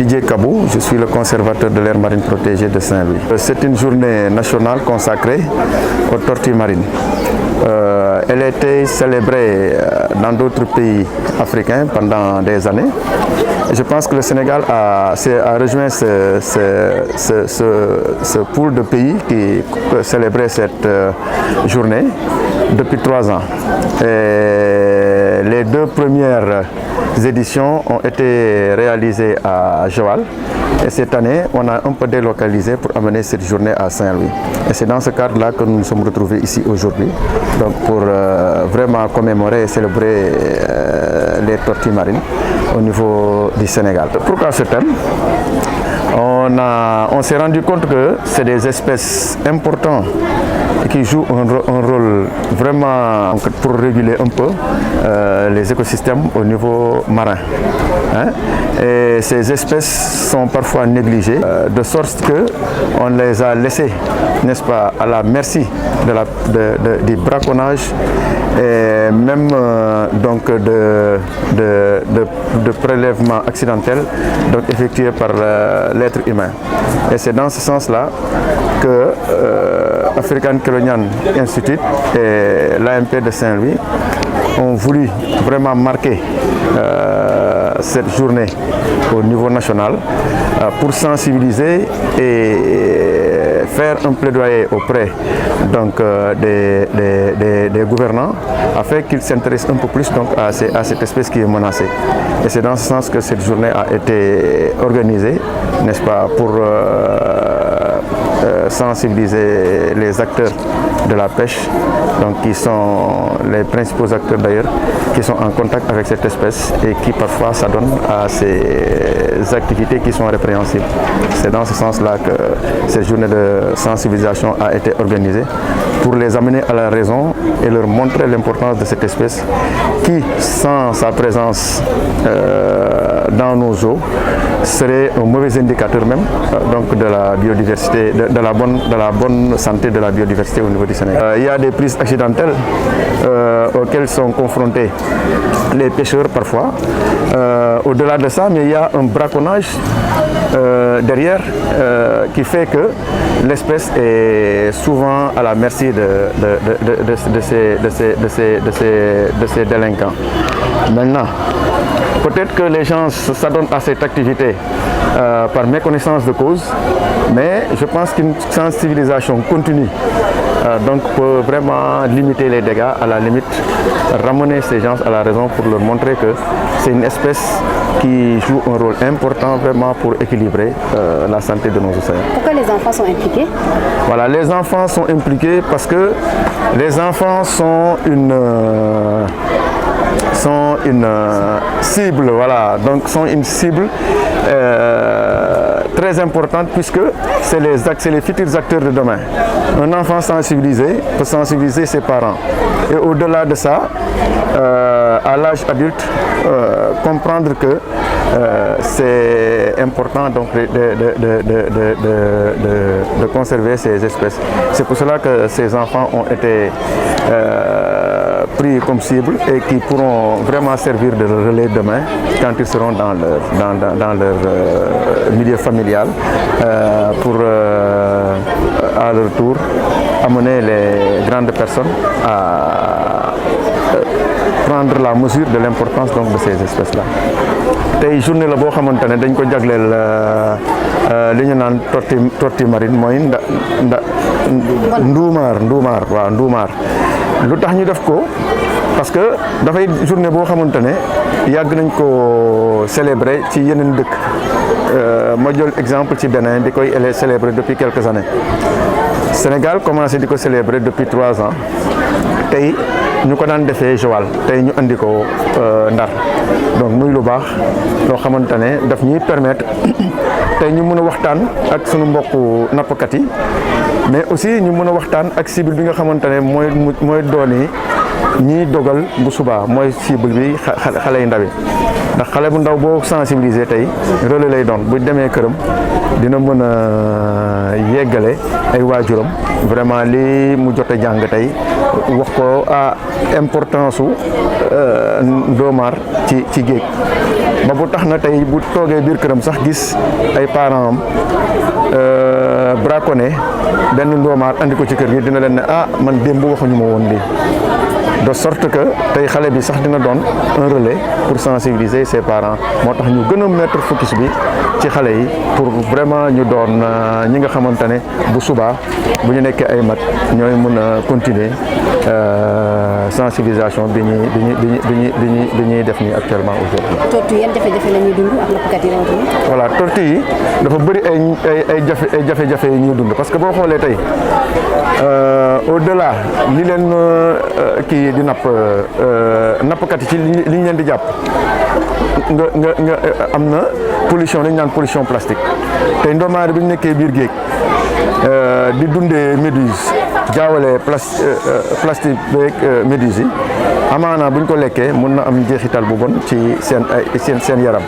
Didier Kabou, je suis le conservateur de l'aire marine protégée de Saint-Louis. C'est une journée nationale consacrée aux tortues marines. Elle a été célébrée dans d'autres pays africains pendant des années. Je pense que le Sénégal a rejoint ce pool de pays qui célébrait cette journée depuis 3 ans. Et les 2 premières éditions ont été réalisées à Joal. Et cette année, on a un peu délocalisé pour amener cette journée à Saint-Louis. Et c'est dans ce cadre-là que nous nous sommes retrouvés ici aujourd'hui, donc pour vraiment commémorer et célébrer les tortues marines au niveau du Sénégal. Pourquoi ce thème? On s'est rendu compte que c'est des espèces importantes qui jouent un rôle vraiment pour réguler un peu les écosystèmes au niveau marin. Et ces espèces sont parfois négligées, de sorte qu'on les a laissées, n'est-ce pas, à la merci du braconnage et même donc de prélèvements accidentels donc effectués par l'être humain. Et c'est dans ce sens-là que African Kelonian Institute et l'AMP de Saint-Louis ont voulu vraiment marquer cette journée au niveau national pour sensibiliser et faire un plaidoyer auprès donc, des gouvernants afin qu'ils s'intéressent un peu plus donc, à cette espèce qui est menacée. Et c'est dans ce sens que cette journée a été organisée, n'est-ce pas, pour sensibiliser les acteurs de la pêche, donc qui sont les principaux acteurs d'ailleurs, qui sont en contact avec cette espèce et qui parfois s'adonnent à ces activités qui sont répréhensibles. C'est dans ce sens-là que cette journée de sensibilisation a été organisée pour les amener à la raison et leur montrer l'importance de cette espèce qui, sans sa présence dans nos eaux, serait un mauvais indicateur même donc de la biodiversité, de la bonne santé de la biodiversité au niveau du Sénégal. Il y a des prises accidentelles auxquelles sont confrontés les pêcheurs parfois. Au-delà de ça, mais il y a un braconnage derrière qui fait que l'espèce est souvent à la merci de ces délinquants. Maintenant, peut-être que les gens s'adonnent à cette activité par méconnaissance de cause, mais je pense qu'une sensibilisation continue donc peut vraiment limiter les dégâts, à la limite ramener ces gens à la raison pour leur montrer que c'est une espèce qui joue un rôle important vraiment pour équilibrer la santé de nos océans. Pourquoi les enfants sont impliqués? Voilà, les enfants sont impliqués parce que les enfants sont une cible, voilà, donc sont une cible très importante puisque c'est les futurs acteurs de demain. Un enfant sensibilisé peut sensibiliser ses parents. Et au-delà de ça, à l'âge adulte, comprendre que c'est important donc de conserver ces espèces. C'est pour cela que ces enfants ont été pris comme cible et qui pourront vraiment servir de relais demain quand ils seront dans leur milieu familial pour à leur tour amener les grandes personnes à prendre la mesure de l'importance donc de ces espèces-là. Tey journée la boo xamante ne dañ ko jagleel li ñu naan tortue marine mooy nduumaar waaw nduumaar lu tax ñu def ko parce que dafay journée boo xamante ne yàgg nañ ko célébrer ci yeneen dëkk ma jël exemple ci Bénin di koy célébrer depuis quelques années. Sénégal commencé di ko célébrer depuis 3 ans tey ñu ko daan defee Joal tey ñu andi ko Ndar donc muy lu baax loo xamante ne daf ñuy permettre tey ñu mën a waxtaan ak sunu mbokku nappkat yi mais aussi ñu mën a waxtaan ak cible bi nga xamante ne mooy dooni ñiy dogal bu subaa mooy cible bi xale yu ndaw yi ndax xale bu ndaw boo sensibiliser tey relais lay doon bu demee këram dina mën a yeggale ay waajuram vraiment li mu jot a jàng tey wax ko à importance su ndoomaar ci géej ba bu tax na tey bu toogee biir këram sax gis ay parents am braconné benn ndoomaar andi ko ci kër gi dina leen ne ah man démb waxuñu ma woon lii de sorte que tey xale bi sax dina doon un relais pour sensibiliser ses parents moo tax ñu gën a mettre focus bi ci xale yi pour vraiment ñu doon ñi nga xamante ne bu subaa bu ñu nekkee ay mag ñooy mën a continuer sensibilisation bi ñuy def nii actuellement aujourd'hui. tortue yan jafe-jafe la ñuy dund ak nappkat yi rawatina. voilà tortue yi dafa bëri ay jafe-jafe yi ñuy dund parce que boo xoolee tey au-delà li leen kii di nappkat yi ci li ñu leen di jàpp nga am na pollution lañu naan pollution plastique tey ndomaari bi ñu nekkee biir géej di dundee méduse jaawale plastique beeg méduse yi amaana bu ñu ko lekkee mun na am njeexital bu bon ci seen yaram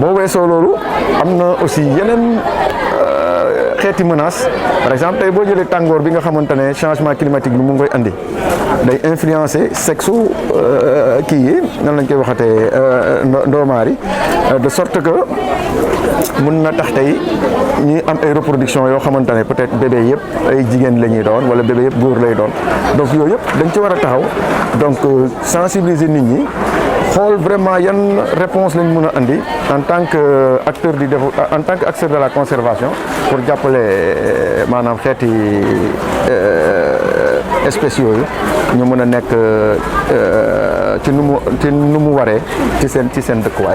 boo weesoo loolu am na aussi yeneen xeeti menace par exemple tey boo jëlee tàngoor bi nga xamante ne changement climatique bi mu ngi koy andi day influencer sexu kii yi nan lañ koy waxatee ndoomaar yi de sorte que mun na tax tey ñuy am ay reproduction yoo xamante ne peut-être bébé yëpp ay jigéen la ñuy doon wala bébé yëpp góor lay doon donc yooyu yëpp dañ ci war a taxaw donc sensibiliser nit ñi xool vraiment yan réponse lañ mën a andi en tant que acteur du développement en tant que acteur de la conservation pour jàppale maanaam xeeti espèces yooyu ñu mën a nekk ci nu mu waree ci seen dëkkuwaay.